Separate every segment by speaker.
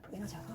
Speaker 1: 보이나 작아?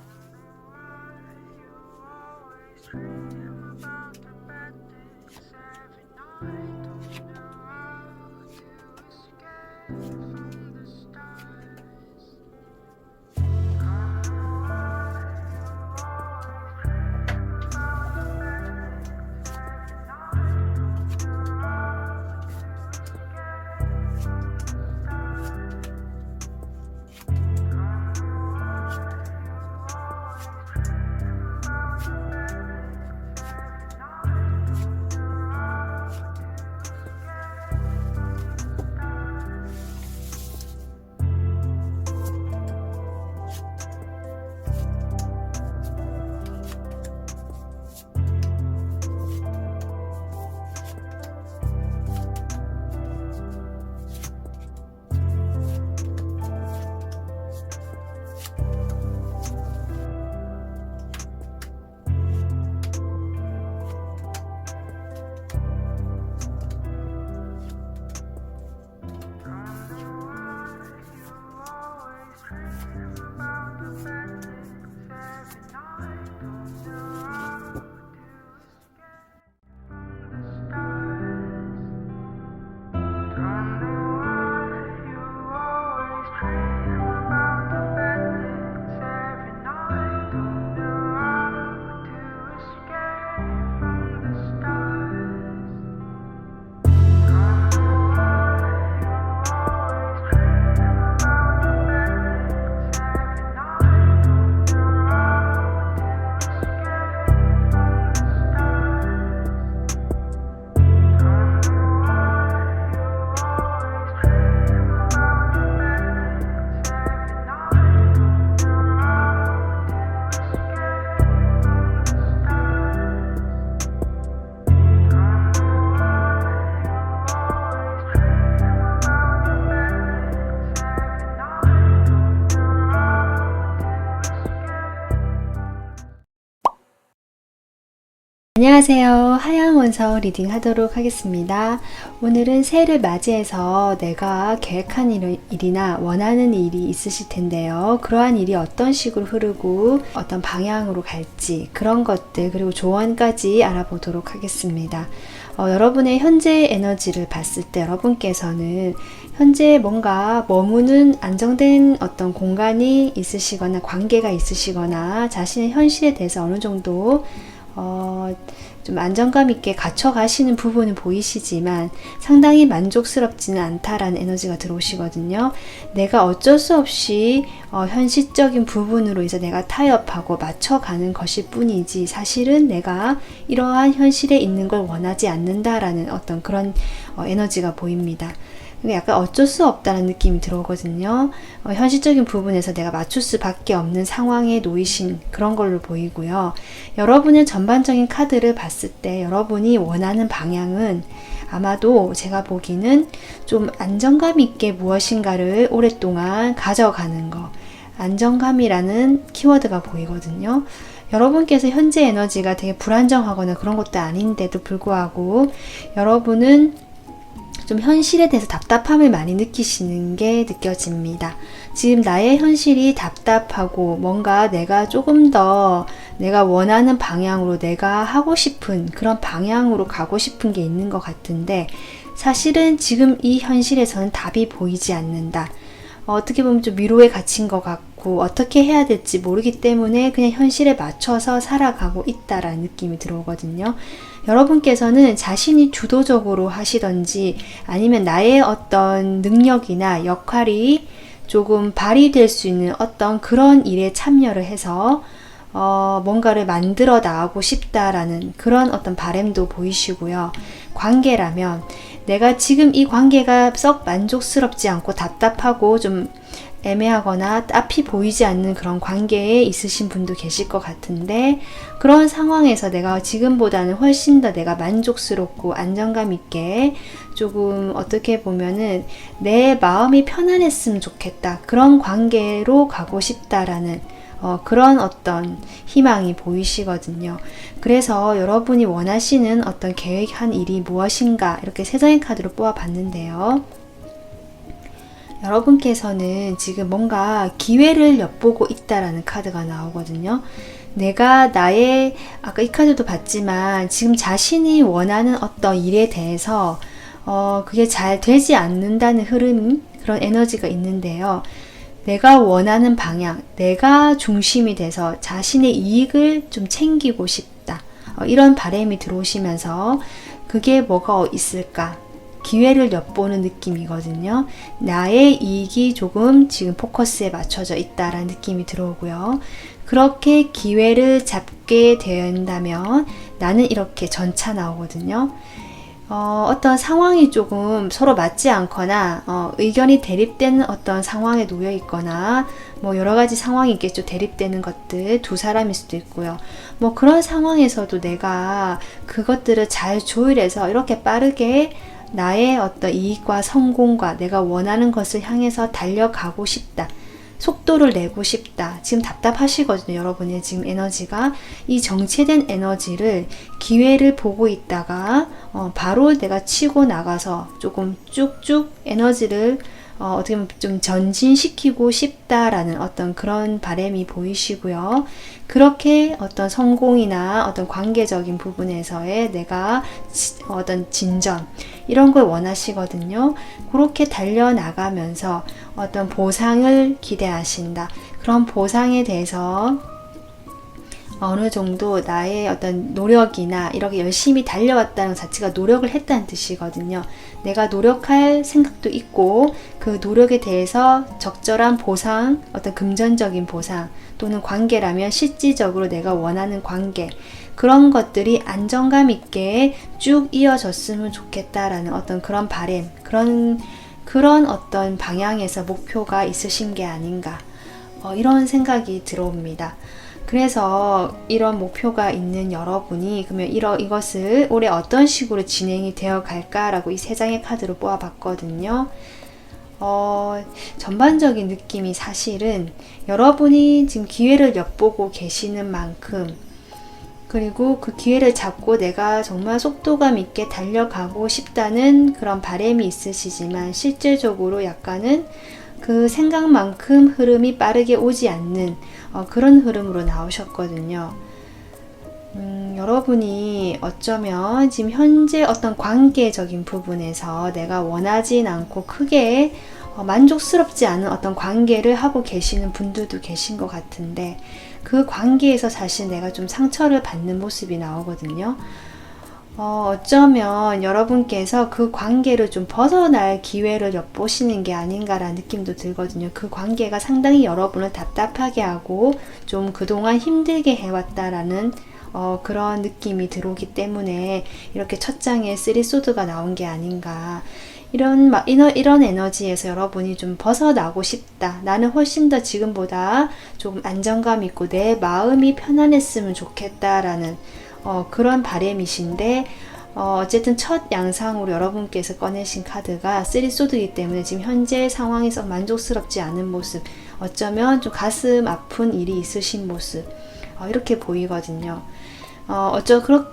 Speaker 1: 안녕하세요. 하얀 원서 리딩 하도록 하겠습니다. 오늘은 새해를 맞이해서 내가 계획한 일이나 원하는 일이 있으실 텐데요. 그러한 일이 어떤 식으로 흐르고 어떤 방향으로 갈지 그런 것들 그리고 조언까지 알아보도록 하겠습니다. 여러분의 현재 에너지를 봤을 때 여러분께서는 현재 뭔가 머무는 안정된 어떤 공간이 있으시거나 관계가 있으시거나 자신의 현실에 대해서 어느 정도 좀 안정감 있게 갇혀 가시는 부분은 보이시지만 상당히 만족스럽지는 않다라는 에너지가 들어오시거든요. 내가 어쩔 수 없이 현실적인 부분으로 해서 내가 타협하고 맞춰가는 것일 뿐이지 사실은 내가 이러한 현실에 있는 걸 원하지 않는다라는 어떤 그런 에너지가 보입니다. 약간 어쩔 수 없다는 느낌이 들어오거든요. 현실적인 부분에서 내가 맞출 수밖에 없는 상황에 놓이신 그런 걸로 보이고요. 여러분의 전반적인 카드를 봤을 때 여러분이 원하는 방향은 아마도 제가 보기는 좀 안정감 있게 무엇인가를 오랫동안 가져가는 거, 안정감이라는 키워드가 보이거든요. 여러분께서 현재 에너지가 되게 불안정하거나 그런 것도 아닌데도 불구하고 여러분은 좀 현실에 대해서 답답함을 많이 느끼시는 게 느껴집니다. 지금 나의 현실이 답답하고 뭔가 내가 조금 더 내가 원하는 방향으로 내가 하고 싶은 그런 방향으로 가고 싶은 게 있는 것 같은데 사실은 지금 이 현실에서는 답이 보이지 않는다. 어떻게 보면 좀 미로에 갇힌 것 같고 어떻게 해야 될지 모르기 때문에 그냥 현실에 맞춰서 살아가고 있다라는 느낌이 들어오거든요. 여러분께서는 자신이 주도적으로 하시던지 아니면 나의 어떤 능력이나 역할이 조금 발휘될 수 있는 어떤 그런 일에 참여를 해서 뭔가를 만들어 나가고 싶다라는 그런 어떤 바람도 보이시고요. 관계라면 내가 지금 이 관계가 썩 만족스럽지 않고 답답하고 좀 애매하거나 앞이 보이지 않는 그런 관계에 있으신 분도 계실 것 같은데 그런 상황에서 내가 지금보다는 훨씬 더 내가 만족스럽고 안정감 있게 조금 어떻게 보면은 내 마음이 편안했으면 좋겠다. 그런 관계로 가고 싶다라는 그런 어떤 희망이 보이시거든요. 그래서 여러분이 원하시는 어떤 계획한 일이 무엇인가 이렇게 세 장의 카드로 뽑아봤는데요. 여러분께서는 지금 뭔가 기회를 엿보고 있다라는 카드가 나오거든요. 내가 나의, 아까 이 카드도 봤지만 지금 자신이 원하는 어떤 일에 대해서 그게 잘 되지 않는다는 흐름, 그런 에너지가 있는데요. 내가 원하는 방향, 내가 중심이 돼서 자신의 이익을 좀 챙기고 싶다. 이런 바람이 들어오시면서 그게 뭐가 있을까? 기회를 엿보는 느낌이거든요. 나의 이익이 조금 지금 포커스에 맞춰져 있다라는 느낌이 들어오고요. 그렇게 기회를 잡게 된다면 나는 이렇게 전차 나오거든요. 어떤 상황이 조금 서로 맞지 않거나 의견이 대립되는 어떤 상황에 놓여 있거나 뭐 여러 가지 상황이 있겠죠. 대립되는 것들, 두 사람일 수도 있고요. 뭐 그런 상황에서도 내가 그것들을 잘 조율해서 이렇게 빠르게 나의 어떤 이익과 성공과 내가 원하는 것을 향해서 달려가고 싶다. 속도를 내고 싶다. 지금 답답하시거든요. 여러분의 지금 에너지가. 이 정체된 에너지를 기회를 보고 있다가 바로 내가 치고 나가서 조금 쭉쭉 에너지를 어떻게 보면 좀 전진시키고 싶다라는 어떤 그런 바람이 보이시고요. 그렇게 어떤 성공이나 어떤 관계적인 부분에서의 내가 어떤 진전 이런 걸 원하시거든요. 그렇게 달려나가면서 어떤 보상을 기대하신다. 그런 보상에 대해서 어느 정도 나의 어떤 노력이나 이렇게 열심히 달려왔다는 것 자체가 노력을 했다는 뜻이거든요. 내가 노력할 생각도 있고 그 노력에 대해서 적절한 보상, 어떤 금전적인 보상 또는 관계라면 실질적으로 내가 원하는 관계 그런 것들이 안정감 있게 쭉 이어졌으면 좋겠다라는 어떤 그런 바람, 그런 어떤 방향에서 목표가 있으신 게 아닌가 이런 생각이 들어옵니다. 그래서 이런 목표가 있는 여러분이 그러면 이것을 올해 어떤 식으로 진행이 되어 갈까라고 이 세 장의 카드로 뽑아봤거든요. 전반적인 느낌이 사실은 여러분이 지금 기회를 엿보고 계시는 만큼 그리고 그 기회를 잡고 내가 정말 속도감 있게 달려가고 싶다는 그런 바람이 있으시지만 실질적으로 약간은 그 생각만큼 흐름이 빠르게 오지 않는 그런 흐름으로 나오셨거든요. 여러분이 어쩌면 지금 현재 어떤 관계적인 부분에서 내가 원하진 않고 크게 만족스럽지 않은 어떤 관계를 하고 계시는 분들도 계신 것 같은데 그 관계에서 사실 내가 좀 상처를 받는 모습이 나오거든요. 어쩌면 여러분께서 그 관계를 좀 벗어날 기회를 엿보시는 게 아닌가라는 느낌도 들거든요. 그 관계가 상당히 여러분을 답답하게 하고 좀 그동안 힘들게 해왔다라는 그런 느낌이 들어오기 때문에 이렇게 첫 장에 쓰리소드가 나온 게 아닌가. 이런 에너지에서 여러분이 좀 벗어나고 싶다. 나는 훨씬 더 지금보다 조금 안정감 있고 내 마음이 편안했으면 좋겠다라는 그런 바람이신데 어쨌든 첫 양상으로 여러분께서 꺼내신 카드가 쓰리소드이기 때문에 지금 현재 상황에서 만족스럽지 않은 모습, 어쩌면 좀 가슴 아픈 일이 있으신 모습 이렇게 보이거든요.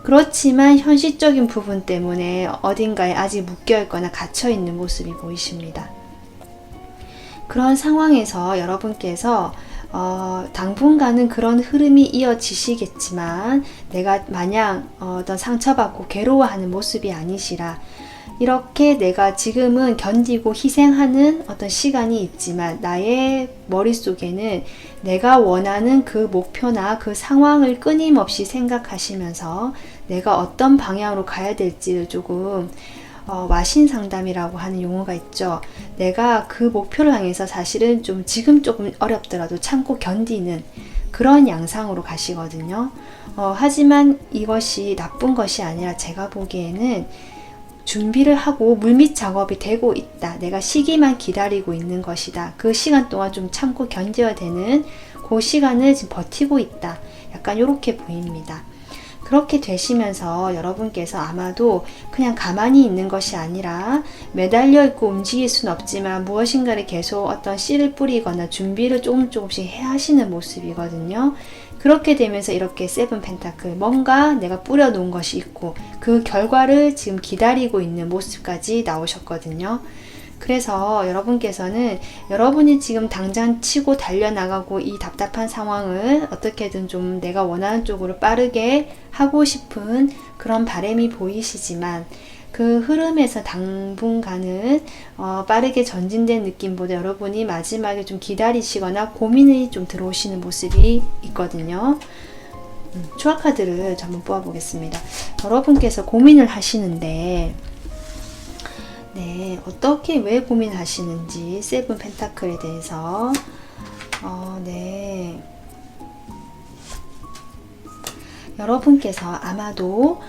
Speaker 1: 그렇지만 현실적인 부분 때문에 어딘가에 아직 묶여있거나 갇혀있는 모습이 보이십니다. 그런 상황에서 여러분께서 당분간은 그런 흐름이 이어지시겠지만 내가 마냥 어떤 상처받고 괴로워하는 모습이 아니시라 이렇게 내가 지금은 견디고 희생하는 어떤 시간이 있지만 나의 머릿속에는 내가 원하는 그 목표나 그 상황을 끊임없이 생각하시면서 내가 어떤 방향으로 가야 될지를 조금 와신 상담이라고 하는 용어가 있죠. 내가 그 목표를 향해서 사실은 좀 지금 조금 어렵더라도 참고 견디는 그런 양상으로 가시거든요. 하지만 이것이 나쁜 것이 아니라 제가 보기에는 준비를 하고 물밑 작업이 되고 있다. 내가 시기만 기다리고 있는 것이다. 그 시간 동안 좀 참고 견뎌야 되는 그 시간을 지금 버티고 있다. 약간 이렇게 보입니다. 그렇게 되시면서 여러분께서 아마도 그냥 가만히 있는 것이 아니라 매달려 있고 움직일 수는 없지만 무엇인가를 계속 어떤 씨를 뿌리거나 준비를 조금씩 해야 하시는 모습이거든요. 그렇게 되면서 이렇게 세븐 펜타클, 뭔가 내가 뿌려놓은 것이 있고 그 결과를 지금 기다리고 있는 모습까지 나오셨거든요. 그래서 여러분께서는 여러분이 지금 당장 치고 달려나가고 이 답답한 상황을 어떻게든 좀 내가 원하는 쪽으로 빠르게 하고 싶은 그런 바람이 보이시지만 그 흐름에서 당분간은 빠르게 전진된 느낌보다 여러분이 마지막에 좀 기다리시거나 고민이 좀 들어오시는 모습이 있거든요. 추억 카드를 한번 뽑아보겠습니다. 여러분께서 고민을 하시는데 네, 어떻게 왜 고민하시는지 세븐 펜타클에 대해서 네, 여러분께서 아마도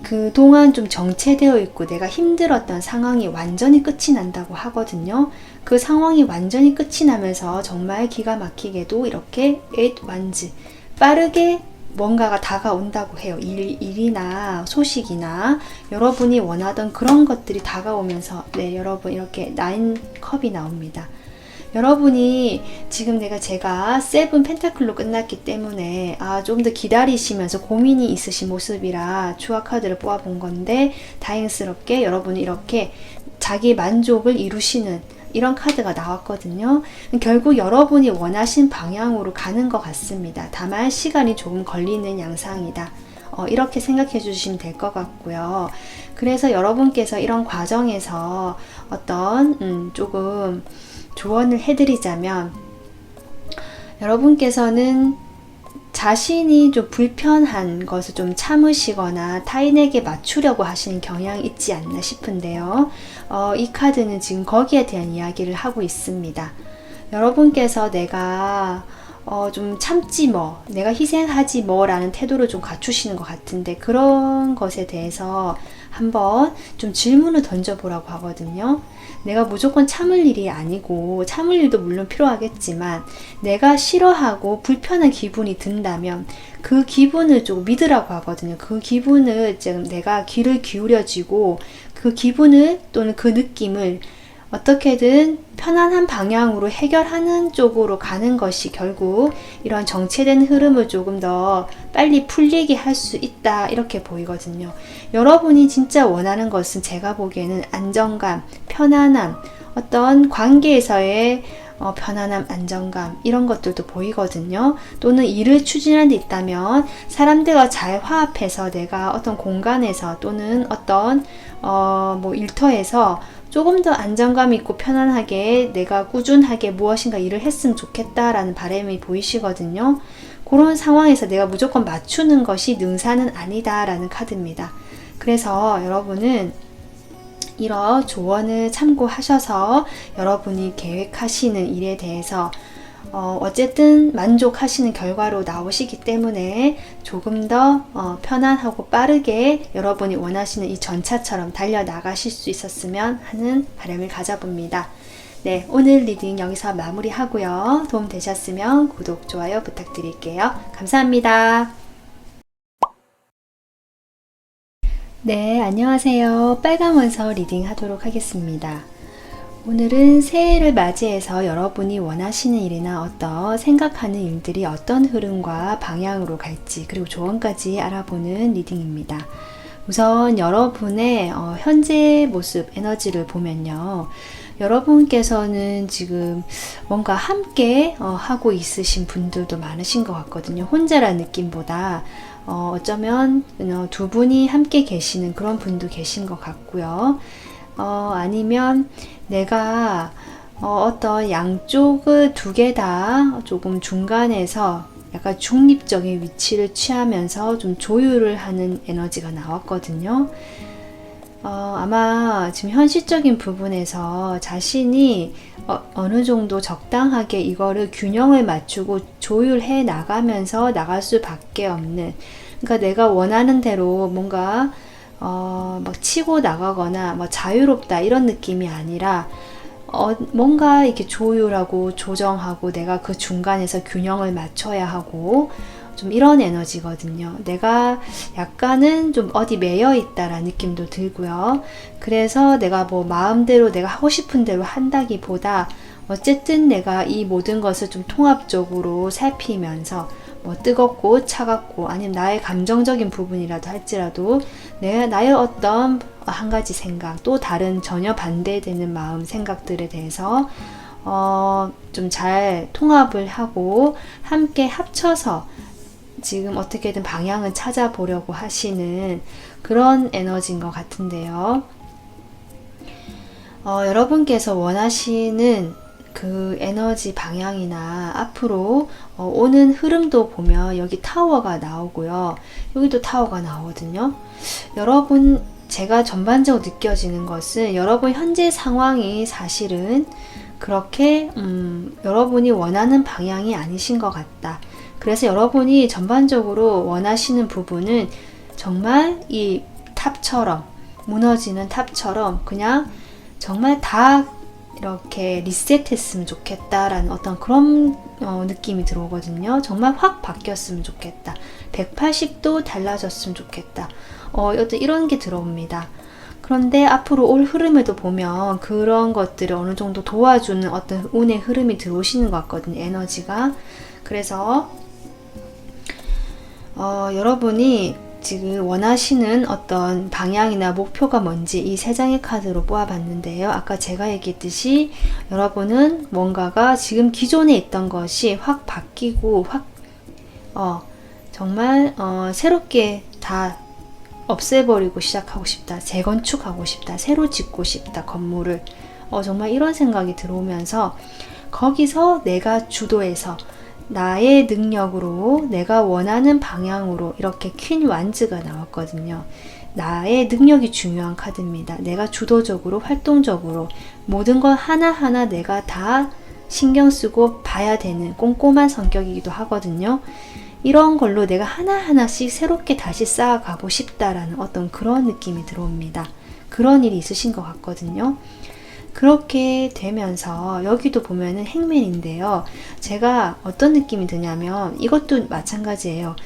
Speaker 1: 그동안 좀 정체되어 있고 내가 힘들었던 상황이 완전히 끝이 난다고 하거든요. 그 상황이 완전히 끝이 나면서 정말 기가 막히게도 이렇게 eight wands 빠르게 뭔가가 다가온다고 해요. 일이나 소식이나 여러분이 원하던 그런 것들이 다가오면서 네, 여러분 이렇게 9컵이 나옵니다. 여러분이 지금 제가 세븐 펜타클로 끝났기 때문에 좀 더 기다리시면서 고민이 있으신 모습이라 추억 카드를 뽑아본 건데 다행스럽게 여러분이 이렇게 자기 만족을 이루시는 이런 카드가 나왔거든요. 결국 여러분이 원하신 방향으로 가는 것 같습니다. 다만 시간이 조금 걸리는 양상이다. 이렇게 생각해 주시면 될 것 같고요. 그래서 여러분께서 이런 과정에서 어떤 조금 조언을 해드리자면 여러분께서는 자신이 좀 불편한 것을 좀 참으시거나 타인에게 맞추려고 하시는 경향이 있지 않나 싶은데요. 이 카드는 지금 거기에 대한 이야기를 하고 있습니다. 여러분께서 내가 좀 참지 뭐, 내가 희생하지 뭐 라는 태도를 좀 갖추시는 것 같은데 그런 것에 대해서 한번 좀 질문을 던져보라고 하거든요. 내가 무조건 참을 일이 아니고 참을 일도 물론 필요하겠지만 내가 싫어하고 불편한 기분이 든다면 그 기분을 좀 믿으라고 하거든요. 그 기분을 지금 내가 귀를 기울여지고 그 기분을 또는 그 느낌을 어떻게든 편안한 방향으로 해결하는 쪽으로 가는 것이 결국 이런 정체된 흐름을 조금 더 빨리 풀리게 할 수 있다 이렇게 보이거든요. 여러분이 진짜 원하는 것은 제가 보기에는 안정감, 편안함, 어떤 관계에서의 편안함, 안정감 이런 것들도 보이거든요. 또는 일을 추진하는 데 있다면 사람들과 잘 화합해서 내가 어떤 공간에서 또는 어떤 일터에서 조금 더 안정감 있고 편안하게 내가 꾸준하게 무엇인가 일을 했으면 좋겠다라는 바람이 보이시거든요. 그런 상황에서 내가 무조건 맞추는 것이 능사는 아니다라는 카드입니다. 그래서 여러분은 이런 조언을 참고하셔서 여러분이 계획하시는 일에 대해서 어쨌든 만족하시는 결과로 나오시기 때문에 조금 더 편안하고 빠르게 여러분이 원하시는 이 전차처럼 달려나가실 수 있었으면 하는 바람을 가져봅니다. 네, 오늘 리딩 여기서 마무리하고요. 도움 되셨으면 구독, 좋아요 부탁드릴게요. 감사합니다. 네, 안녕하세요. 빨간 원서 리딩 하도록 하겠습니다. 오늘은 새해를 맞이해서 여러분이 원하시는 일이나 어떤 생각하는 일들이 어떤 흐름과 방향으로 갈지 그리고 조언까지 알아보는 리딩입니다. 우선 여러분의 현재 모습, 에너지를 보면요. 여러분께서는 지금 뭔가 함께 하고 있으신 분들도 많으신 것 같거든요. 혼자라는 느낌보다 어쩌면 두 분이 함께 계시는 그런 분도 계신 것 같고요. 아니면 내가 어떤 양쪽을 두 개 다 조금 중간에서 약간 중립적인 위치를 취하면서 좀 조율을 하는 에너지가 나왔거든요. 아마 지금 현실적인 부분에서 자신이 어느 정도 적당하게 이거를 균형을 맞추고 조율해 나가면서 나갈 수밖에 없는, 그러니까 내가 원하는 대로 뭔가 막 치고 나가거나 뭐 자유롭다 이런 느낌이 아니라 뭔가 이렇게 조율하고 조정하고 내가 그 중간에서 균형을 맞춰야 하고 좀 이런 에너지거든요. 내가 약간은 좀 어디 매여 있다라는 느낌도 들고요. 그래서 내가 뭐 마음대로 내가 하고 싶은 대로 한다기보다 어쨌든 내가 이 모든 것을 좀 통합적으로 살피면서 뭐 뜨겁고 차갑고 아니면 나의 감정적인 부분이라도 할지라도 나의 어떤 한 가지 생각, 또 다른 전혀 반대되는 마음, 생각들에 대해서 좀 잘 통합을 하고 함께 합쳐서 지금 어떻게든 방향을 찾아보려고 하시는 그런 에너지인 것 같은데요. 여러분께서 원하시는 그 에너지 방향이나 앞으로 오는 흐름도 보면 여기 타워가 나오고요. 여기도 타워가 나오거든요. 여러분, 제가 전반적으로 느껴지는 것은 여러분 현재 상황이 사실은 그렇게 여러분이 원하는 방향이 아니신 것 같다. 그래서 여러분이 전반적으로 원하시는 부분은 정말 이 탑처럼, 무너지는 탑처럼 그냥 정말 다 이렇게 리셋했으면 좋겠다라는 어떤 그런 느낌이 들어오거든요. 정말 확 바뀌었으면 좋겠다. 180도 달라졌으면 좋겠다. 어떤 이런 게 들어옵니다. 그런데 앞으로 올 흐름에도 보면 그런 것들을 어느 정도 도와주는 어떤 운의 흐름이 들어오시는 것 같거든요. 에너지가. 그래서 여러분이 지금 원하시는 어떤 방향이나 목표가 뭔지 이 세 장의 카드로 뽑아봤는데요. 아까 제가 얘기했듯이 여러분은 뭔가가 지금 기존에 있던 것이 확 바뀌고 정말 새롭게 다 없애버리고 시작하고 싶다. 재건축하고 싶다. 새로 짓고 싶다. 건물을. 정말 이런 생각이 들어오면서 거기서 내가 주도해서 나의 능력으로 내가 원하는 방향으로 이렇게 퀸 완즈가 나왔거든요. 나의 능력이 중요한 카드입니다. 내가 주도적으로 활동적으로 모든 것 하나하나 내가 다 신경 쓰고 봐야 되는 꼼꼼한 성격이기도 하거든요. 이런 걸로 내가 하나하나씩 새롭게 다시 쌓아가고 싶다라는 어떤 그런 느낌이 들어옵니다. 그런 일이 있으신 것 같거든요. 그렇게 되면서 여기도 보면은 행맨인데요. 제가 어떤 느낌이 드냐면 이것도 마찬가지예요.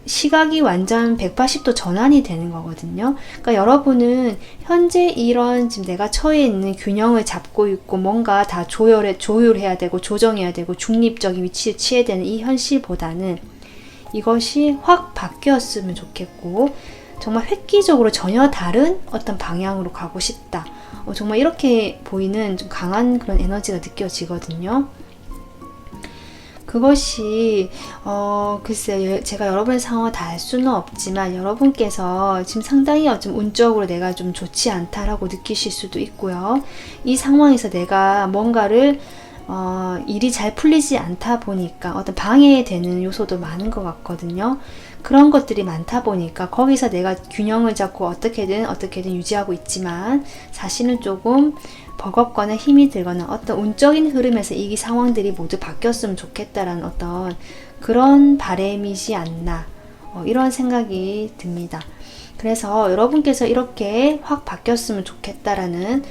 Speaker 1: 시각이 완전 180도 전환이 되는 거거든요. 그러니까 여러분은 현재 이런 지금 내가 처해 있는 균형을 잡고 있고 뭔가 다 조율해야 되고 조정해야 되고 중립적인 위치에 취해야 되는 이 현실보다는 이것이 확 바뀌었으면 좋겠고 정말 획기적으로 전혀 다른 어떤 방향으로 가고 싶다. 정말 이렇게 보이는 좀 강한 그런 에너지가 느껴지거든요. 그것이 글쎄요, 제가 여러분의 상황을 다 알 수는 없지만 여러분께서 지금 상당히 좀 운적으로 내가 좀 좋지 않다라고 느끼실 수도 있고요. 이 상황에서 내가 뭔가를 일이 잘 풀리지 않다 보니까 어떤 방해되는 요소도 많은 것 같거든요. 그런 것들이 많다 보니까 거기서 내가 균형을 잡고 어떻게든 유지하고 있지만 사실은 조금 버겁거나 힘이 들거나 어떤 운적인 흐름에서 이 상황들이 모두 바뀌었으면 좋겠다라는 어떤 그런 바람이지 않나 이런 생각이 듭니다. 그래서 여러분께서 이렇게 확 바뀌었으면 좋겠다라는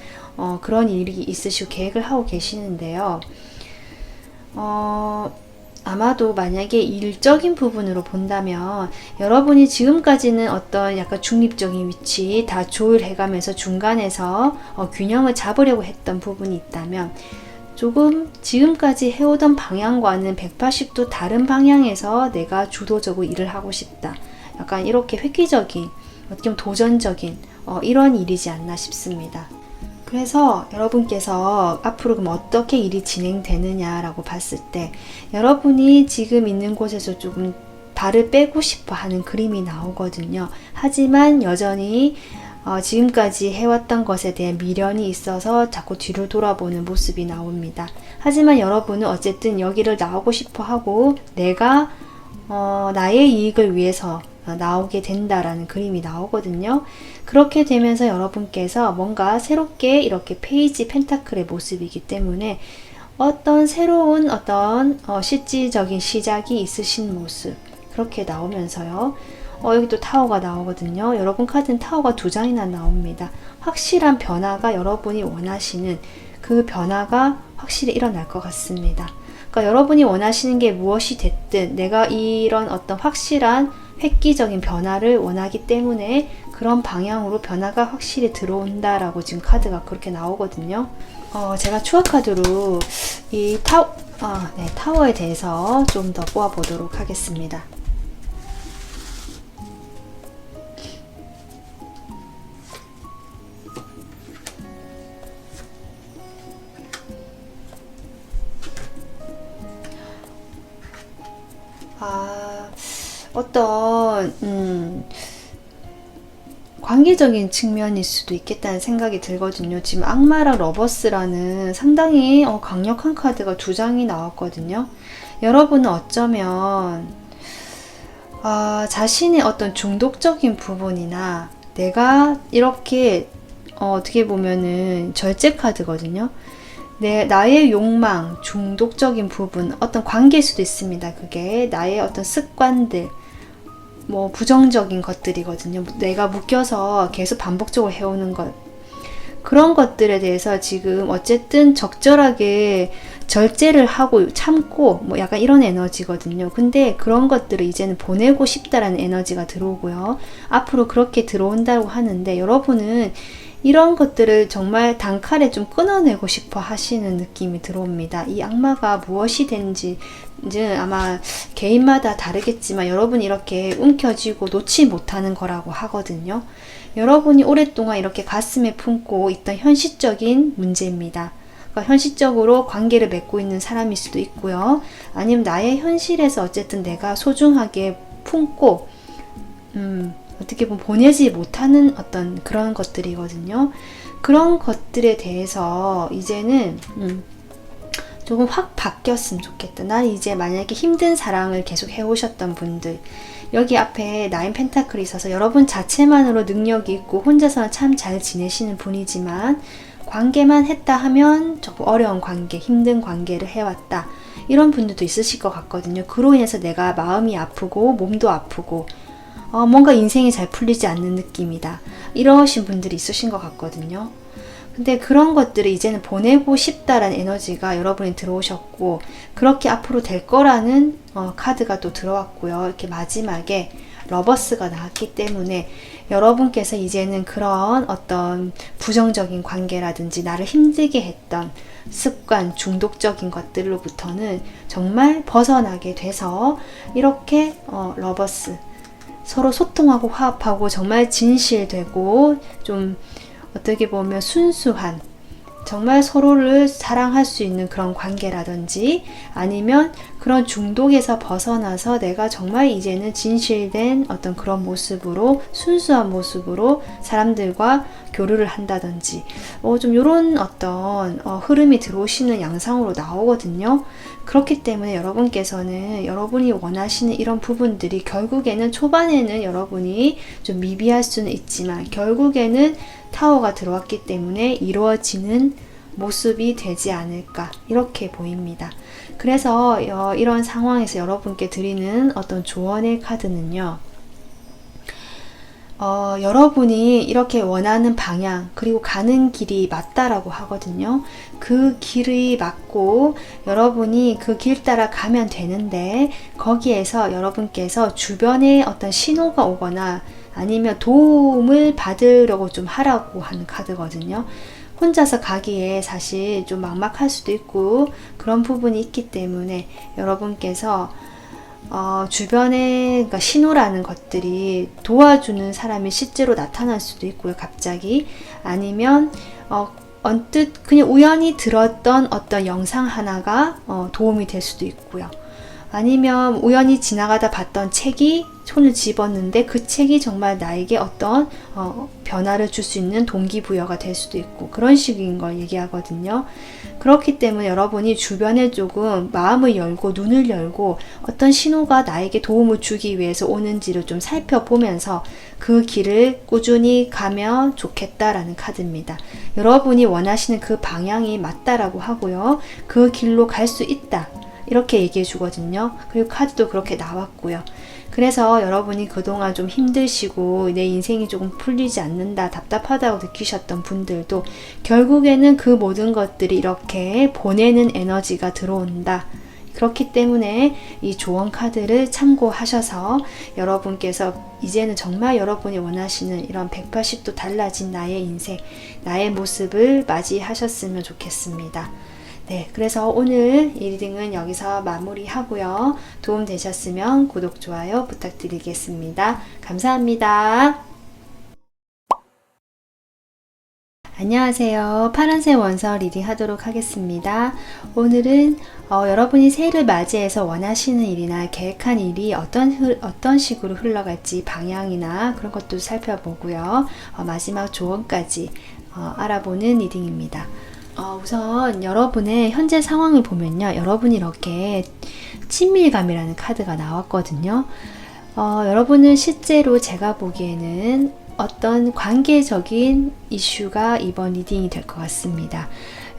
Speaker 1: 그런 일이 있으시고 계획을 하고 계시는데요. 아마도 만약에 일적인 부분으로 본다면 여러분이 지금까지는 어떤 약간 중립적인 위치 다 조율해가면서 중간에서 균형을 잡으려고 했던 부분이 있다면 조금 지금까지 해오던 방향과는 180도 다른 방향에서 내가 주도적으로 일을 하고 싶다. 약간 이렇게 획기적인 어떻게 보면 도전적인 이런 일이지 않나 싶습니다. 그래서 여러분께서 앞으로 그럼 어떻게 일이 진행되느냐라고 봤을 때 여러분이 지금 있는 곳에서 조금 발을 빼고 싶어 하는 그림이 나오거든요. 하지만 여전히 지금까지 해왔던 것에 대한 미련이 있어서 자꾸 뒤로 돌아보는 모습이 나옵니다. 하지만 여러분은 어쨌든 여기를 나오고 싶어 하고 내가 나의 이익을 위해서 나오게 된다라는 그림이 나오거든요. 그렇게 되면서 여러분께서 뭔가 새롭게 이렇게 페이지 펜타클의 모습이기 때문에 어떤 새로운 어떤 실질적인 시작이 있으신 모습 그렇게 나오면서요. 여기 또 타워가 나오거든요. 여러분 카드는 타워가 2장이나 나옵니다. 확실한 변화가 여러분이 원하시는 그 변화가 확실히 일어날 것 같습니다. 그러니까 여러분이 원하시는 게 무엇이 됐든 내가 이런 어떤 확실한 획기적인 변화를 원하기 때문에 그런 방향으로 변화가 확실히 들어온다라고 지금 카드가 그렇게 나오거든요. 제가 추가 카드로 이 네, 타워에 대해서 좀 더 뽑아보도록 하겠습니다. 어떤 관계적인 측면일 수도 있겠다는 생각이 들거든요. 지금 악마랑 러버스라는 상당히 강력한 카드가 두 장이 나왔거든요. 여러분은 어쩌면 자신의 어떤 중독적인 부분이나 내가 이렇게 어떻게 보면은 절제 카드거든요. 나의 욕망, 중독적인 부분, 어떤 관계일 수도 있습니다. 그게 나의 어떤 습관들, 뭐 부정적인 것들이거든요. 내가 묶여서 계속 반복적으로 해오는 것, 그런 것들에 대해서 지금 어쨌든 적절하게 절제를 하고 참고 뭐 약간 이런 에너지거든요. 근데 그런 것들을 이제는 보내고 싶다라는 에너지가 들어오고요. 앞으로 그렇게 들어온다고 하는데 여러분은 이런 것들을 정말 단칼에 좀 끊어내고 싶어 하시는 느낌이 들어옵니다. 이 악마가 무엇이 된지 이제 아마 개인마다 다르겠지만 여러분이 이렇게 움켜쥐고 놓지 못하는 거라고 하거든요. 여러분이 오랫동안 이렇게 가슴에 품고 있던 현실적인 문제입니다. 그러니까 현실적으로 관계를 맺고 있는 사람일 수도 있고요. 아니면 나의 현실에서 어쨌든 내가 소중하게 품고 어떻게 보면 보내지 못하는 어떤 그런 것들이거든요. 그런 것들에 대해서 이제는 조금 확 바뀌었으면 좋겠다. 난 이제 만약에 힘든 사랑을 계속 해오셨던 분들, 여기 앞에 나인 펜타클이 있어서 여러분 자체만으로 능력이 있고 혼자서는 참 잘 지내시는 분이지만 관계만 했다 하면 조금 어려운 관계, 힘든 관계를 해왔다. 이런 분들도 있으실 것 같거든요. 그로 인해서 내가 마음이 아프고 몸도 아프고 뭔가 인생이 잘 풀리지 않는 느낌이다. 이러신 분들이 있으신 것 같거든요. 근데 그런 것들을 이제는 보내고 싶다라는 에너지가 여러분이 들어오셨고 그렇게 앞으로 될 거라는 카드가 또 들어왔고요. 이렇게 마지막에 러버스가 나왔기 때문에 여러분께서 이제는 그런 어떤 부정적인 관계라든지 나를 힘들게 했던 습관, 중독적인 것들로부터는 정말 벗어나게 돼서 이렇게 러버스 서로 소통하고 화합하고 정말 진실되고 좀 어떻게 보면 순수한 정말 서로를 사랑할 수 있는 그런 관계라든지 아니면 그런 중독에서 벗어나서 내가 정말 이제는 진실된 어떤 그런 모습으로 순수한 모습으로 사람들과 교류를 한다든지 좀 이런 어떤 흐름이 들어오시는 양상으로 나오거든요. 그렇기 때문에 여러분께서는 여러분이 원하시는 이런 부분들이 결국에는 초반에는 여러분이 좀 미비할 수는 있지만 결국에는 타워가 들어왔기 때문에 이루어지는 모습이 되지 않을까 이렇게 보입니다. 그래서 이런 상황에서 여러분께 드리는 어떤 조언의 카드는요. 여러분이 이렇게 원하는 방향 그리고 가는 길이 맞다라고 하거든요. 그 길이 맞고 여러분이 그 길 따라 가면 되는데 거기에서 여러분께서 주변에 어떤 신호가 오거나 아니면 도움을 받으려고 좀 하라고 하는 카드거든요. 혼자서 가기에 사실 좀 막막할 수도 있고 그런 부분이 있기 때문에 여러분께서 주변에 그러니까 신호라는 것들이 도와주는 사람이 실제로 나타날 수도 있고요. 갑자기 아니면 언뜻 그냥 우연히 들었던 어떤 영상 하나가 도움이 될 수도 있고요. 아니면 우연히 지나가다 봤던 책이 손을 집었는데 그 책이 정말 나에게 어떤 변화를 줄 수 있는 동기부여가 될 수도 있고 그런 식인 걸 얘기하거든요. 그렇기 때문에 여러분이 주변에 조금 마음을 열고 눈을 열고 어떤 신호가 나에게 도움을 주기 위해서 오는지를 좀 살펴보면서 그 길을 꾸준히 가면 좋겠다라는 카드입니다. 여러분이 원하시는 그 방향이 맞다라고 하고요. 그 길로 갈 수 있다. 이렇게 얘기해 주거든요. 그리고 카드도 그렇게 나왔고요. 그래서 여러분이 그동안 좀 힘드시고 내 인생이 조금 풀리지 않는다, 답답하다고 느끼셨던 분들도 결국에는 그 모든 것들이 이렇게 보내는 에너지가 들어온다. 그렇기 때문에 이 조언 카드를 참고하셔서 여러분께서 이제는 정말 여러분이 원하시는 이런 180도 달라진 나의 인생, 나의 모습을 맞이하셨으면 좋겠습니다. 네, 그래서 오늘 이 리딩은 여기서 마무리하고요. 도움 되셨으면 구독, 좋아요 부탁드리겠습니다. 감사합니다. 안녕하세요. 파란색 원서 리딩 하도록 하겠습니다. 오늘은 여러분이 새해를 맞이해서 원하시는 일이나 계획한 일이 어떤 식으로 흘러갈지 방향이나 그런 것도 살펴보고요. 마지막 조언까지 알아보는 리딩입니다. 우선 여러분의 현재 상황을 보면요. 여러분이 이렇게 친밀감이라는 카드가 나왔거든요. 여러분은 실제로 제가 보기에는 어떤 관계적인 이슈가 이번 리딩이 될 것 같습니다.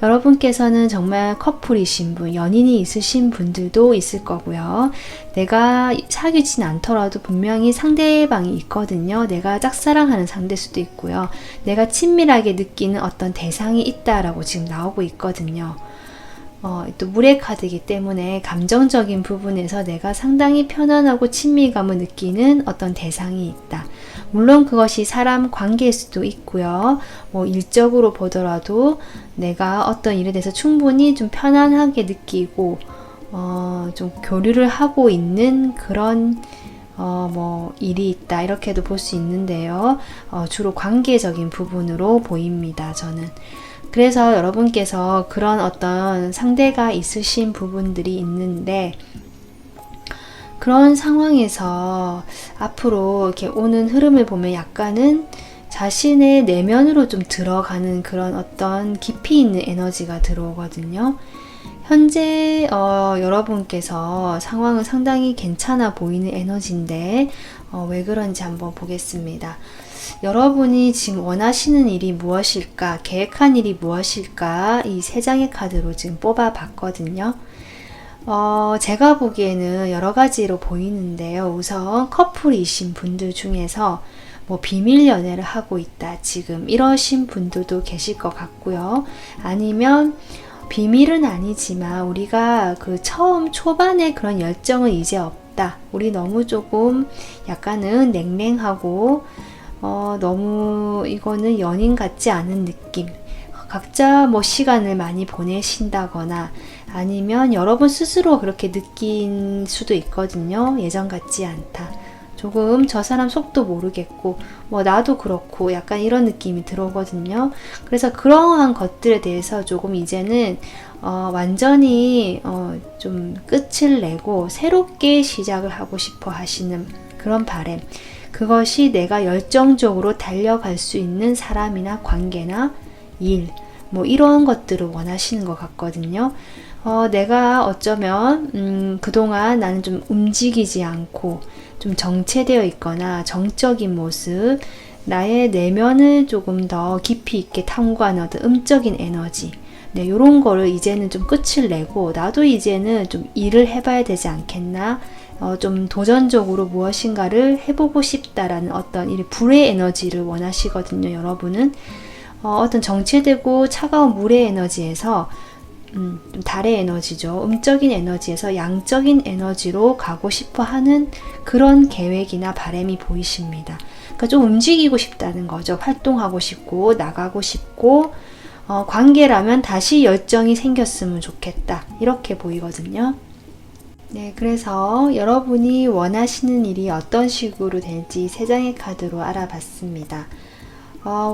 Speaker 1: 여러분께서는 정말 커플이신 분, 연인이 있으신 분들도 있을 거고요. 내가 사귀진 않더라도 분명히 상대방이 있거든요. 내가 짝사랑하는 상대일 수도 있고요. 내가 친밀하게 느끼는 어떤 대상이 있다라고 지금 나오고 있거든요. 또 물의 카드이기 때문에 감정적인 부분에서 내가 상당히 편안하고 친밀감을 느끼는 어떤 대상이 있다. 물론 그것이 사람 관계일 수도 있고요. 일적으로 보더라도 내가 어떤 일에 대해서 충분히 좀 편안하게 느끼고 좀 교류를 하고 있는 그런 일이 있다. 이렇게도 볼 수 있는데요. 주로 관계적인 부분으로 보입니다. 저는. 그래서 여러분께서 그런 어떤 상대가 있으신 부분들이 있는데 그런 상황에서 앞으로 이렇게 오는 흐름을 보면 약간은 자신의 내면으로 좀 들어가는 그런 어떤 깊이 있는 에너지가 들어오거든요. 현재 여러분께서 상황은 상당히 괜찮아 보이는 에너지인데 왜 그런지 한번 보겠습니다. 여러분이 지금 원하시는 일이 무엇일까? 계획한 일이 무엇일까? 이 세 장의 카드로 지금 뽑아 봤거든요. 제가 보기에는 여러 가지로 보이는데요. 우선 커플이신 분들 중에서 비밀 연애를 하고 있다. 지금 이러신 분들도 계실 것 같고요. 아니면 비밀은 아니지만 우리가 그 처음 초반에 그런 열정은 이제 없다. 우리 너무 조금 약간은 냉랭하고 너무 이거는 연인 같지 않은 느낌. 각자 시간을 많이 보내신다거나 아니면 여러분 스스로 그렇게 느낀 수도 있거든요. 예전 같지 않다. 조금 저 사람 속도 모르겠고 나도 그렇고 약간 이런 느낌이 들어오거든요. 그래서 그러한 것들에 대해서 조금 이제는 완전히 좀 끝을 내고 새롭게 시작을 하고 싶어 하시는 그런 바람. 그것이 내가 열정적으로 달려갈 수 있는 사람이나 관계나 일, 이런 것들을 원하시는 것 같거든요. 내가 어쩌면 그동안 나는 좀 움직이지 않고 좀 정체되어 있거나 정적인 모습, 나의 내면을 조금 더 깊이 있게 탐구하는 어떤 음적인 에너지, 네, 요런 거를 이제는 좀 끝을 내고 나도 이제는 좀 일을 해봐야 되지 않겠나, 좀 도전적으로 무엇인가를 해보고 싶다라는 어떤 이 불의 에너지를 원하시거든요. 여러분은 어떤 정체되고 차가운 물의 에너지에서 좀 달의 에너지죠. 음적인 에너지에서 양적인 에너지로 가고 싶어 하는 그런 계획이나 바람이 보이십니다. 그러니까 좀 움직이고 싶다는 거죠. 활동하고 싶고 나가고 싶고 관계라면 다시 열정이 생겼으면 좋겠다. 이렇게 보이거든요. 네, 그래서 여러분이 원하시는 일이 어떤 식으로 될지 세 장의 카드로 알아봤습니다.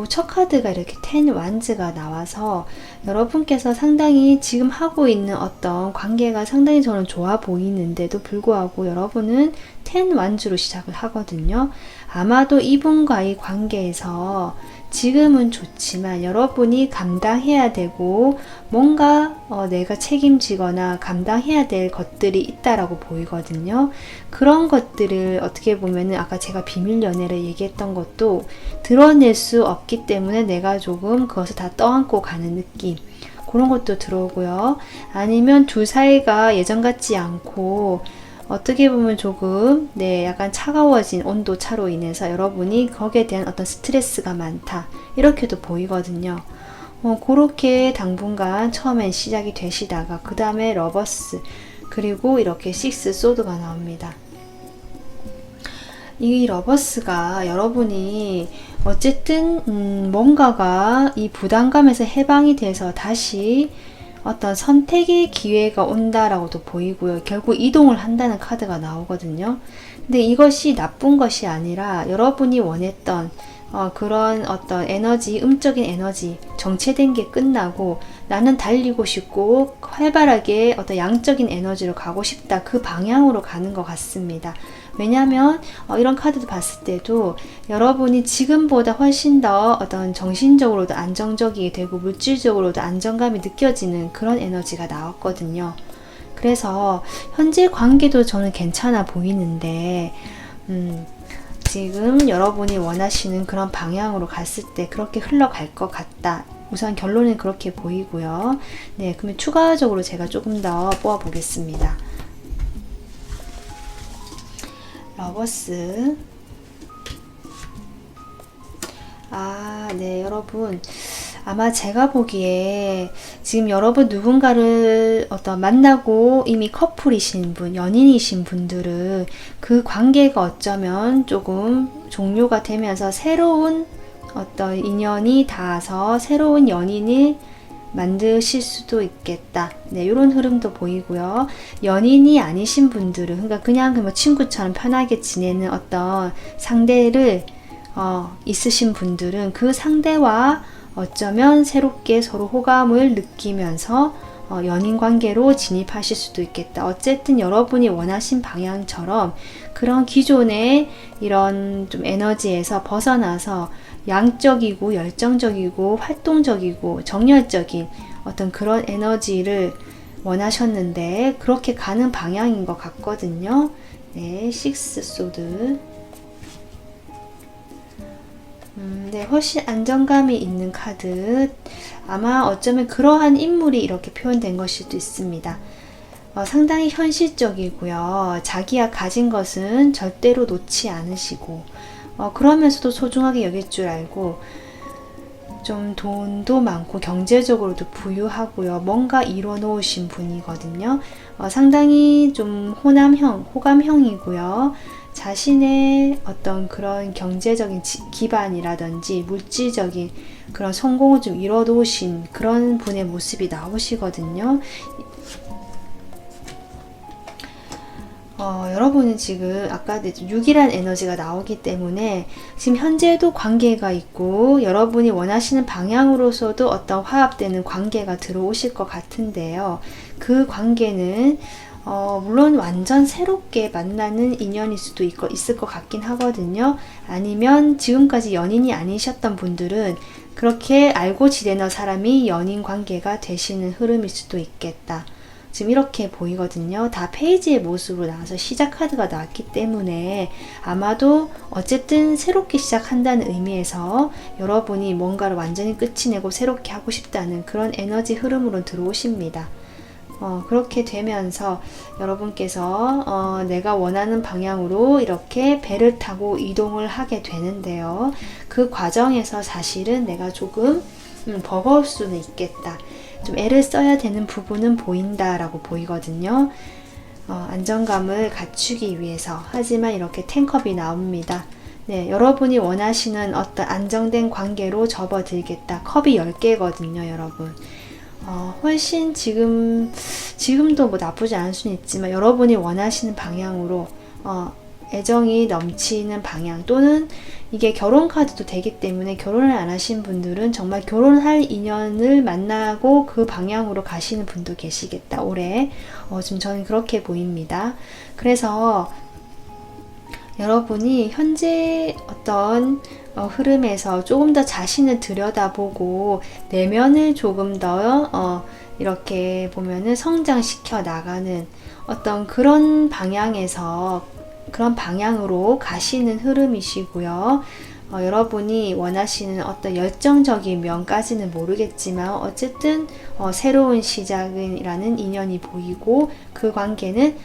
Speaker 1: 첫 카드가 이렇게 10 완즈가 나와서 여러분께서 상당히 지금 하고 있는 어떤 관계가 상당히 저는 좋아 보이는데도 불구하고 여러분은 10 완즈로 시작을 하거든요. 아마도 이분과의 관계에서 지금은 좋지만 여러분이 감당해야 되고 뭔가 내가 책임지거나 감당해야 될 것들이 있다라고 보이거든요. 그런 것들을 어떻게 보면은 아까 제가 비밀 연애를 얘기했던 것도 드러낼 수 없기 때문에 내가 조금 그것을 다 떠안고 가는 느낌, 그런 것도 들어오고요. 아니면 두 사이가 예전 같지 않고 어떻게 보면 조금 약간 차가워진 온도 차로 인해서 여러분이 거기에 대한 어떤 스트레스가 많다, 이렇게도 보이거든요. 그렇게 당분간 처음엔 시작이 되시다가 그 다음에 러버스, 그리고 이렇게 6 소드가 나옵니다. 이 러버스가 여러분이 어쨌든 뭔가가 이 부담감에서 해방이 돼서 다시 어떤 선택의 기회가 온다라고도 보이고요. 결국 이동을 한다는 카드가 나오거든요. 근데 이것이 나쁜 것이 아니라 여러분이 원했던 그런 어떤 에너지, 음적인 에너지, 정체된 게 끝나고 나는 달리고 싶고 활발하게 어떤 양적인 에너지로 가고 싶다. 그 방향으로 가는 것 같습니다. 왜냐하면 이런 카드도 봤을 때도 여러분이 지금보다 훨씬 더 어떤 정신적으로도 안정적이게 되고 물질적으로도 안정감이 느껴지는 그런 에너지가 나왔거든요. 그래서 현재 관계도 저는 괜찮아 보이는데 지금 여러분이 원하시는 그런 방향으로 갔을 때 그렇게 흘러갈 것 같다. 우선 결론은 그렇게 보이고요. 네, 그러면 추가적으로 제가 조금 더 뽑아 보겠습니다. 러버스. 네, 여러분. 아마 제가 보기에 지금 여러분 누군가를 만나고 이미 커플이신 분, 연인이신 분들은 그 관계가 어쩌면 조금 종료가 되면서 새로운 어떤 인연이 닿아서 새로운 연인이 만드실 수도 있겠다. 네, 이런 흐름도 보이고요. 연인이 아니신 분들은, 그러니까 그냥 뭐 친구처럼 편하게 지내는 어떤 상대를 있으신 분들은 그 상대와 어쩌면 새롭게 서로 호감을 느끼면서 연인 관계로 진입하실 수도 있겠다. 어쨌든 여러분이 원하신 방향처럼 그런 기존의 이런 좀 에너지에서 벗어나서 양적이고 열정적이고 활동적이고 정열적인 어떤 그런 에너지를 원하셨는데 그렇게 가는 방향인 것 같거든요. 네, 식스 소드. 네, 훨씬 안정감이 있는 카드. 아마 어쩌면 그러한 인물이 이렇게 표현된 것일 수도 있습니다. 상당히 현실적이고요. 자기가 가진 것은 절대로 놓지 않으시고, 그러면서도 소중하게 여길 줄 알고, 좀 돈도 많고 경제적으로도 부유하고요. 뭔가 이뤄 놓으신 분이거든요. 상당히 좀 호감형이고요. 자신의 어떤 그런 경제적인 기반이라든지 물질적인 그런 성공을 좀 이뤄 놓으신 그런 분의 모습이 나오시거든요. 여러분은 지금 아까 6이란 에너지가 나오기 때문에 지금 현재도 관계가 있고 여러분이 원하시는 방향으로서도 어떤 화합되는 관계가 들어오실 것 같은데요. 그 관계는 물론 완전 새롭게 만나는 인연일 수도 있을 것 같긴 하거든요. 아니면 지금까지 연인이 아니셨던 분들은 그렇게 알고 지내는 사람이 연인 관계가 되시는 흐름일 수도 있겠다. 지금 이렇게 보이거든요. 다 페이지의 모습으로 나와서 시작 카드가 나왔기 때문에 아마도 어쨌든 새롭게 시작한다는 의미에서 여러분이 뭔가를 완전히 끝이 내고 새롭게 하고 싶다는 그런 에너지 흐름으로 들어오십니다. 그렇게 되면서 여러분께서 내가 원하는 방향으로 이렇게 배를 타고 이동을 하게 되는데요. 그 과정에서 사실은 내가 조금 버거울 수는 있겠다. 좀 애를 써야 되는 부분은 보인다라고 보이거든요. 안정감을 갖추기 위해서. 하지만 이렇게 텐컵이 나옵니다. 네, 여러분이 원하시는 어떤 안정된 관계로 접어들겠다. 컵이 10개거든요, 여러분. 훨씬 지금도 뭐 나쁘지 않을 수는 있지만 여러분이 원하시는 방향으로 애정이 넘치는 방향 또는 이게 결혼 카드도 되기 때문에 결혼을 안 하신 분들은 정말 결혼할 인연을 만나고 그 방향으로 가시는 분도 계시겠다. 올해 지금 저는 그렇게 보입니다. 그래서 여러분이 현재 어떤 흐름에서 조금 더 자신을 들여다보고 내면을 조금 더 이렇게 보면은 성장시켜 나가는 어떤 그런 방향에서 그런 방향으로 가시는 흐름이시고요. 여러분이 원하시는 어떤 열정적인 면까지는 모르겠지만 어쨌든 새로운 시작이라는 인연이 보이고 그 관계는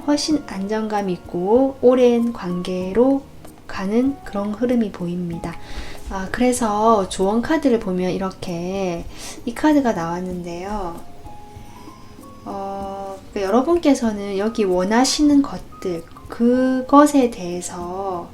Speaker 1: 훨씬 안정감 있고 오랜 관계로 가는 그런 흐름이 보입니다. 그래서 조언 카드를 보면 이렇게 이 카드가 나왔는데요. 여러분께서는 여기 원하시는 것들 그것에 대해서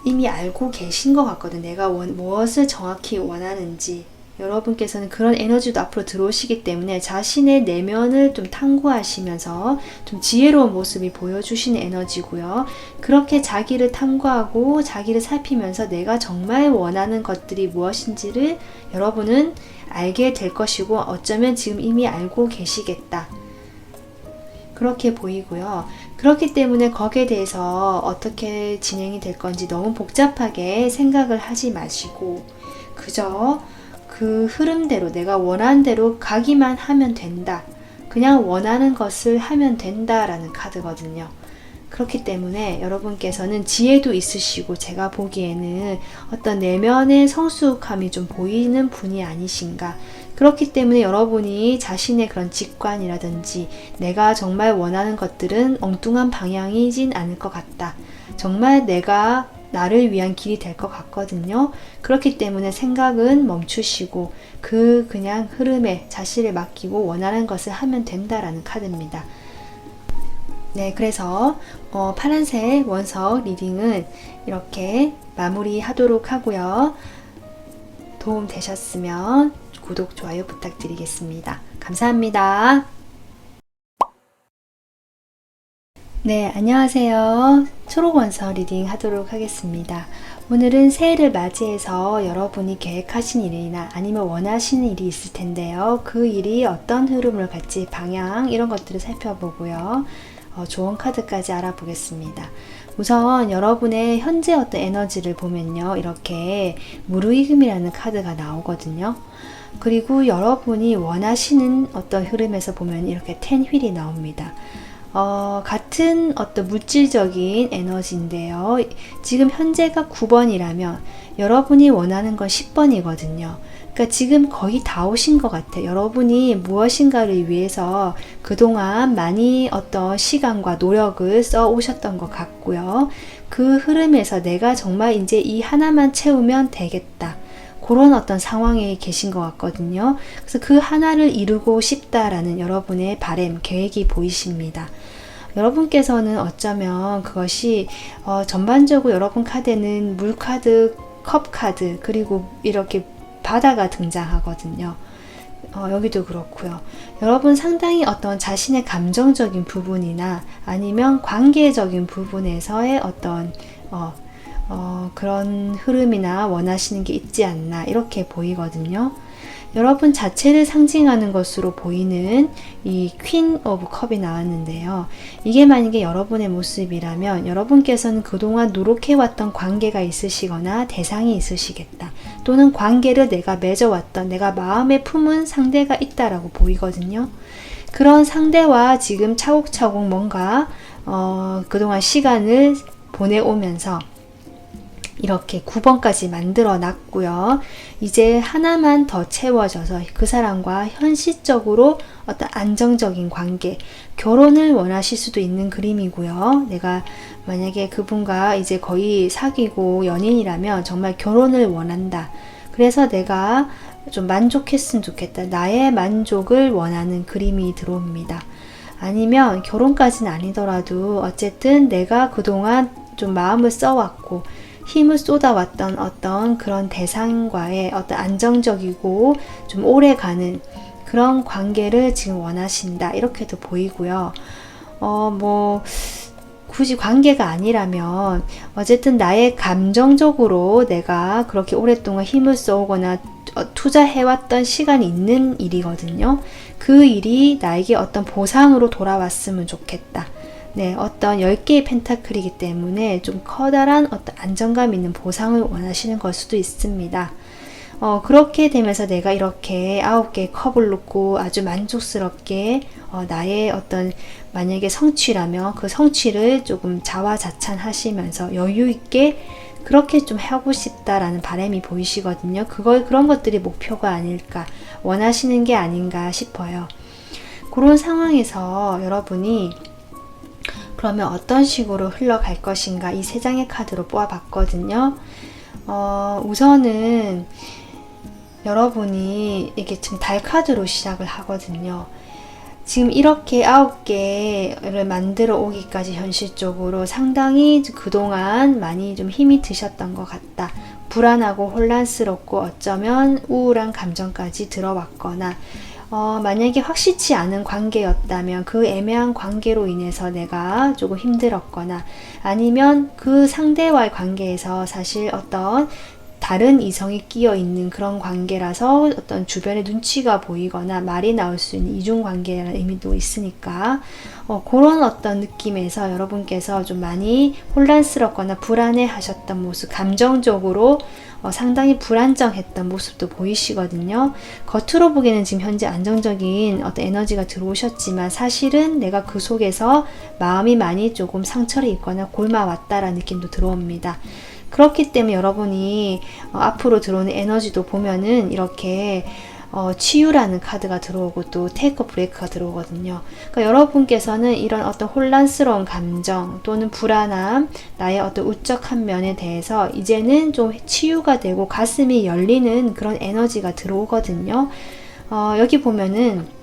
Speaker 1: 이미 알고 계신 것 같거든요. 내가 무엇을 정확히 원하는지 여러분께서는 그런 에너지도 앞으로 들어오시기 때문에 자신의 내면을 좀 탐구하시면서 좀 지혜로운 모습이 보여주시는 에너지고요. 그렇게 자기를 탐구하고 자기를 살피면서 내가 정말 원하는 것들이 무엇인지를 여러분은 알게 될 것이고, 어쩌면 지금 이미 알고 계시겠다, 그렇게 보이고요. 그렇기 때문에 거기에 대해서 어떻게 진행이 될 건지 너무 복잡하게 생각을 하지 마시고 그저 그 흐름대로 내가 원하는 대로 가기만 하면 된다. 그냥 원하는 것을 하면 된다라는 카드거든요. 그렇기 때문에 여러분께서는 지혜도 있으시고 제가 보기에는 어떤 내면의 성숙함이 좀 보이는 분이 아니신가. 그렇기 때문에 여러분이 자신의 그런 직관이라든지 내가 정말 원하는 것들은 엉뚱한 방향이진 않을 것 같다. 정말 내가 나를 위한 길이 될 것 같거든요. 그렇기 때문에 생각은 멈추시고 그냥 흐름에 자신을 맡기고 원하는 것을 하면 된다라는 카드입니다. 네, 그래서 파란색 원석 리딩은 이렇게 마무리하도록 하고요. 도움 되셨으면 구독, 좋아요 부탁드리겠습니다. 감사합니다. 네, 안녕하세요. 초록원석 리딩 하도록 하겠습니다. 오늘은 새해를 맞이해서 여러분이 계획하신 일이나 아니면 원하시는 일이 있을 텐데요. 그 일이 어떤 흐름을 갈지, 방향 이런 것들을 살펴보고요. 좋은 카드까지 알아보겠습니다. 우선 여러분의 현재 어떤 에너지를 보면요, 이렇게 무르익음이라는 카드가 나오거든요. 그리고 여러분이 원하시는 어떤 흐름에서 보면 이렇게 10휠이 나옵니다. 같은 어떤 물질적인 에너지인데요. 지금 현재가 9번이라면 여러분이 원하는 건 10번이거든요. 그러니까 지금 거의 다 오신 것 같아요. 여러분이 무엇인가를 위해서 그동안 많이 어떤 시간과 노력을 써 오셨던 것 같고요. 그 흐름에서 내가 정말 이제 이 하나만 채우면 되겠다, 그런 어떤 상황에 계신 것 같거든요. 그래서 그 하나를 이루고 싶다라는 여러분의 바람, 계획이 보이십니다. 여러분께서는 어쩌면 그것이 전반적으로 여러분 카드에는 물카드, 컵카드, 그리고 이렇게 바다가 등장하거든요. 여기도 그렇고요. 여러분 상당히 어떤 자신의 감정적인 부분이나 아니면 관계적인 부분에서의 어떤 그런 흐름이나 원하시는 게 있지 않나, 이렇게 보이거든요. 여러분 자체를 상징하는 것으로 보이는 이 퀸 오브 컵이 나왔는데요. 이게 만약에 여러분의 모습이라면 여러분께서는 그동안 노력해왔던 관계가 있으시거나 대상이 있으시겠다. 또는 관계를 내가 맺어왔던, 내가 마음에 품은 상대가 있다라고 보이거든요. 그런 상대와 지금 차곡차곡 뭔가 그동안 시간을 보내오면서 이렇게 9번까지 만들어 놨고요. 이제 하나만 더 채워져서 그 사람과 현실적으로 어떤 안정적인 관계, 결혼을 원하실 수도 있는 그림이고요. 내가 만약에 그분과 이제 거의 사귀고 연인이라면 정말 결혼을 원한다. 그래서 내가 좀 만족했으면 좋겠다. 나의 만족을 원하는 그림이 들어옵니다. 아니면 결혼까지는 아니더라도 어쨌든 내가 그동안 좀 마음을 써왔고 힘을 쏟아왔던 어떤 그런 대상과의 어떤 안정적이고 좀 오래가는 그런 관계를 지금 원하신다, 이렇게도 보이고요. 굳이 관계가 아니라면 어쨌든 나의 감정적으로 내가 그렇게 오랫동안 힘을 써오거나 투자해왔던 시간이 있는 일이거든요. 그 일이 나에게 어떤 보상으로 돌아왔으면 좋겠다. 네, 어떤 10개의 펜타클이기 때문에 좀 커다란 어떤 안정감 있는 보상을 원하시는 걸 수도 있습니다. 그렇게 되면서 내가 이렇게 9개의 컵을 놓고 아주 만족스럽게 나의 어떤 만약에 성취라면 그 성취를 조금 자화자찬하시면서 여유있게 그렇게 좀 하고 싶다라는 바람이 보이시거든요. 그런 것들이 목표가 아닐까, 원하시는 게 아닌가 싶어요. 그런 상황에서 여러분이 그러면 어떤 식으로 흘러갈 것인가, 이 3장의 카드로 뽑아봤거든요. 우선은 여러분이 이게 지금 달 카드로 시작을 하거든요. 지금 이렇게 9개를 만들어 오기까지 현실적으로 상당히 그동안 많이 좀 힘이 드셨던 것 같다. 불안하고 혼란스럽고 어쩌면 우울한 감정까지 들어왔거나 만약에 확실치 않은 관계였다면 그 애매한 관계로 인해서 내가 조금 힘들었거나 아니면 그 상대와의 관계에서 사실 어떤 다른 이성이 끼어 있는 그런 관계라서 어떤 주변의 눈치가 보이거나 말이 나올 수 있는 이중관계라는 의미도 있으니까 그런 어떤 느낌에서 여러분께서 좀 많이 혼란스럽거나 불안해 하셨던 모습, 감정적으로 상당히 불안정했던 모습도 보이시거든요. 겉으로 보기에는 지금 현재 안정적인 어떤 에너지가 들어오셨지만 사실은 내가 그 속에서 마음이 많이 조금 상처를 입거나 골마왔다라는 느낌도 들어옵니다. 그렇기 때문에 여러분이 앞으로 들어오는 에너지도 보면은 이렇게 치유라는 카드가 들어오고 또 테이크 브레이크가 들어오거든요. 그러니까 여러분께서는 이런 어떤 혼란스러운 감정 또는 불안함, 나의 어떤 우적한 면에 대해서 이제는 좀 치유가 되고 가슴이 열리는 그런 에너지가 들어오거든요. 여기 보면은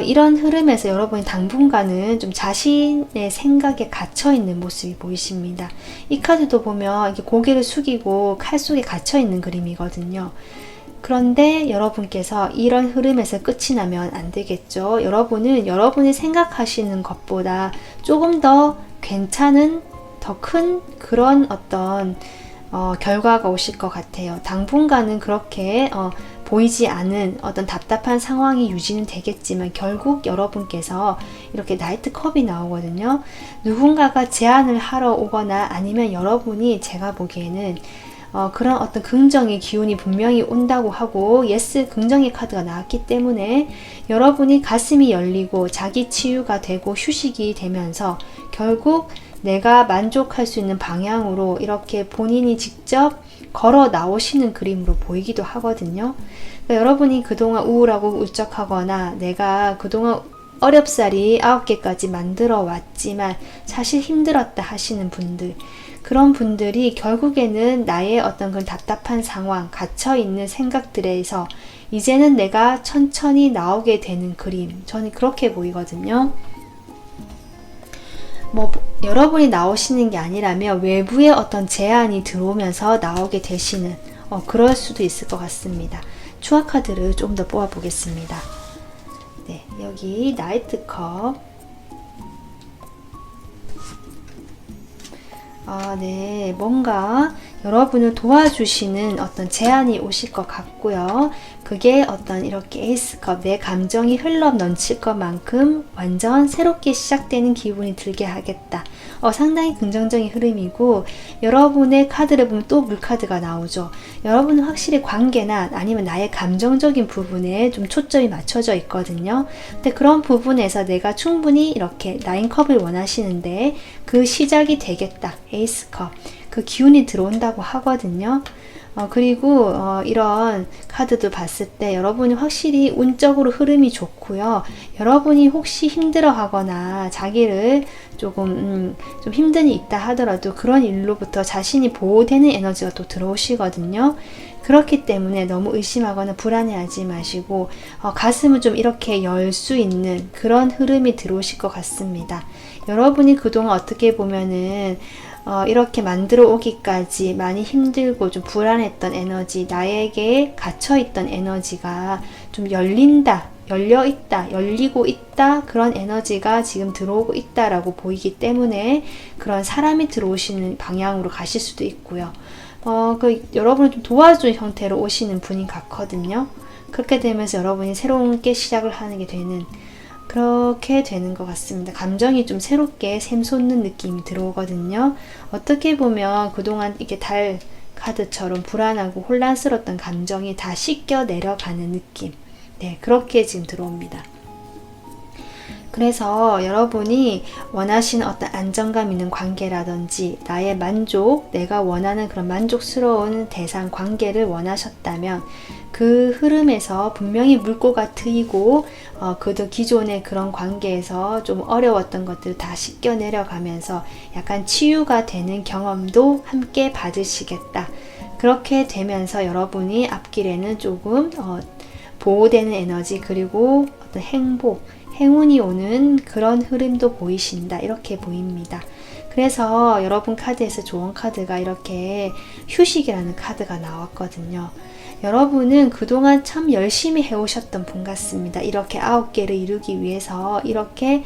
Speaker 1: 이런 흐름에서 여러분이 당분간은 좀 자신의 생각에 갇혀있는 모습이 보이십니다. 이 카드도 보면 이렇게 고개를 숙이고 칼 속에 갇혀있는 그림이거든요. 그런데 여러분께서 이런 흐름에서 끝이 나면 안 되겠죠. 여러분은 여러분이 생각하시는 것보다 조금 더 괜찮은, 더 큰 그런 어떤 결과가 오실 것 같아요. 당분간은 그렇게 보이지 않은 어떤 답답한 상황이 유지는 되겠지만 결국 여러분께서 이렇게 나이트 컵이 나오거든요. 누군가가 제안을 하러 오거나 아니면 여러분이 제가 보기에는 그런 어떤 긍정의 기운이 분명히 온다고 하고 예스 긍정의 카드가 나왔기 때문에 여러분이 가슴이 열리고 자기 치유가 되고 휴식이 되면서 결국 내가 만족할 수 있는 방향으로 이렇게 본인이 직접 걸어 나오시는 그림으로 보이기도 하거든요. 그러니까 여러분이 그동안 우울하고 울적하거나 내가 그동안 어렵사리 9개까지 만들어 왔지만 사실 힘들었다 하시는 분들, 그런 분들이 결국에는 나의 어떤 그런 답답한 상황, 갇혀있는 생각들에서 이제는 내가 천천히 나오게 되는 그림, 저는 그렇게 보이거든요. 여러분이 나오시는 게 아니라면 외부의 어떤 제안이 들어오면서 나오게 되시는 그럴 수도 있을 것 같습니다. 추가 카드를 좀 더 뽑아 보겠습니다. 네, 여기 나이트 컵. 네, 뭔가 여러분을 도와주시는 어떤 제안이 오실 것 같고요. 그게 어떤 이렇게 에이스컵, 내 감정이 흘러 넘칠 것만큼 완전 새롭게 시작되는 기분이 들게 하겠다. 상당히 긍정적인 흐름이고, 여러분의 카드를 보면 또 물카드가 나오죠. 여러분은 확실히 관계나 아니면 나의 감정적인 부분에 좀 초점이 맞춰져 있거든요. 근데 그런 부분에서 내가 충분히 이렇게 9컵을 원하시는데 그 시작이 되겠다. 에이스컵. 그 기운이 들어온다고 하거든요. 그리고 이런 카드도 봤을 때 여러분이 확실히 운적으로 흐름이 좋고요. 여러분이 혹시 힘들어 하거나 자기를 조금 좀 힘듦이 있다 하더라도 그런 일로부터 자신이 보호되는 에너지가 또 들어오시거든요. 그렇기 때문에 너무 의심하거나 불안해하지 마시고 가슴을 좀 이렇게 열 수 있는 그런 흐름이 들어오실 것 같습니다. 여러분이 그동안 어떻게 보면은 이렇게 만들어 오기까지 많이 힘들고 좀 불안했던 에너지, 나에게 갇혀있던 에너지가 좀 열린다, 열려있다, 열리고 있다, 그런 에너지가 지금 들어오고 있다라고 보이기 때문에 그런 사람이 들어오시는 방향으로 가실 수도 있고요. 여러분을 좀 도와주는 형태로 오시는 분인 같거든요. 그렇게 되면서 여러분이 새롭게 시작을 하는 게 되는, 그렇게 되는 것 같습니다. 감정이 좀 새롭게 샘솟는 느낌이 들어오거든요. 어떻게 보면 그동안 이렇게 달 카드처럼 불안하고 혼란스러웠던 감정이 다 씻겨 내려가는 느낌. 네, 그렇게 지금 들어옵니다. 그래서 여러분이 원하시는 어떤 안정감 있는 관계라든지 나의 만족, 내가 원하는 그런 만족스러운 대상 관계를 원하셨다면 그 흐름에서 분명히 물꼬가 트이고 그도 기존의 그런 관계에서 좀 어려웠던 것들을 다 씻겨 내려가면서 약간 치유가 되는 경험도 함께 받으시겠다. 그렇게 되면서 여러분이 앞길에는 조금 보호되는 에너지, 그리고 어떤 행복, 행운이 오는 그런 흐름도 보이신다. 이렇게 보입니다. 그래서 여러분 카드에서 좋은 카드가 이렇게 휴식이라는 카드가 나왔거든요. 여러분은 그동안 참 열심히 해오셨던 분 같습니다. 이렇게 9개를 이루기 위해서 이렇게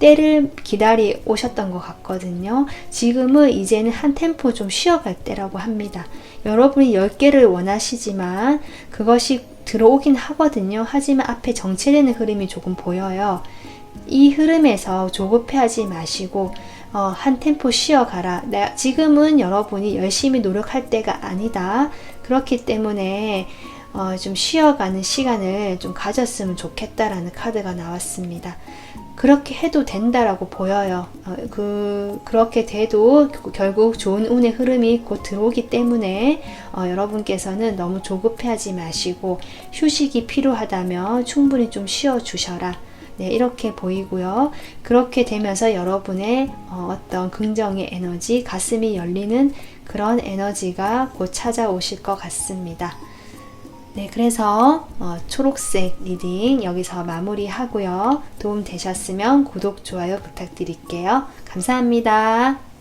Speaker 1: 때를 기다려 오셨던 것 같거든요. 지금은 이제는 한 템포 좀 쉬어갈 때라고 합니다. 여러분이 10개를 원하시지만 그것이 들어오긴 하거든요. 하지만 앞에 정체되는 흐름이 조금 보여요. 이 흐름에서 조급해하지 마시고 한 템포 쉬어가라. 지금은 여러분이 열심히 노력할 때가 아니다. 그렇기 때문에 좀 쉬어가는 시간을 좀 가졌으면 좋겠다라는 카드가 나왔습니다. 그렇게 해도 된다라고 보여요. 그렇게 돼도 결국 좋은 운의 흐름이 곧 들어오기 때문에 여러분께서는 너무 조급해하지 마시고 휴식이 필요하다면 충분히 좀 쉬어 주셔라. 네, 이렇게 보이고요. 그렇게 되면서 여러분의 어떤 긍정의 에너지, 가슴이 열리는 그런 에너지가 곧 찾아오실 것 같습니다. 네, 그래서 초록색 리딩 여기서 마무리하고요. 도움 되셨으면 구독, 좋아요 부탁드릴게요. 감사합니다.